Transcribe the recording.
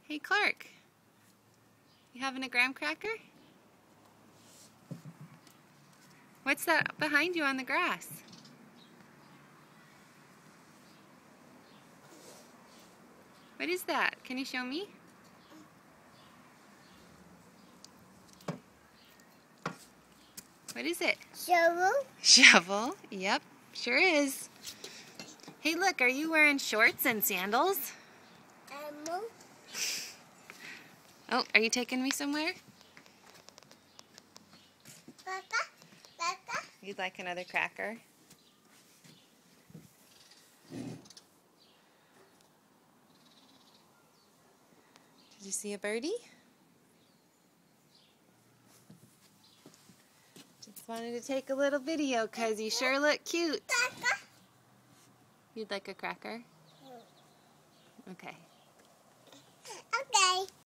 Hey Clark, you having a graham cracker? What's that behind you on the grass? What is that? Can you show me? What is it? Shovel. Shovel? Yep, sure is. Hey look, are you wearing shorts and sandals? Oh, are you taking me somewhere? You'd like another cracker? Did you see a birdie? Just wanted to take a little video because you sure look cute. You'd like a cracker? Okay.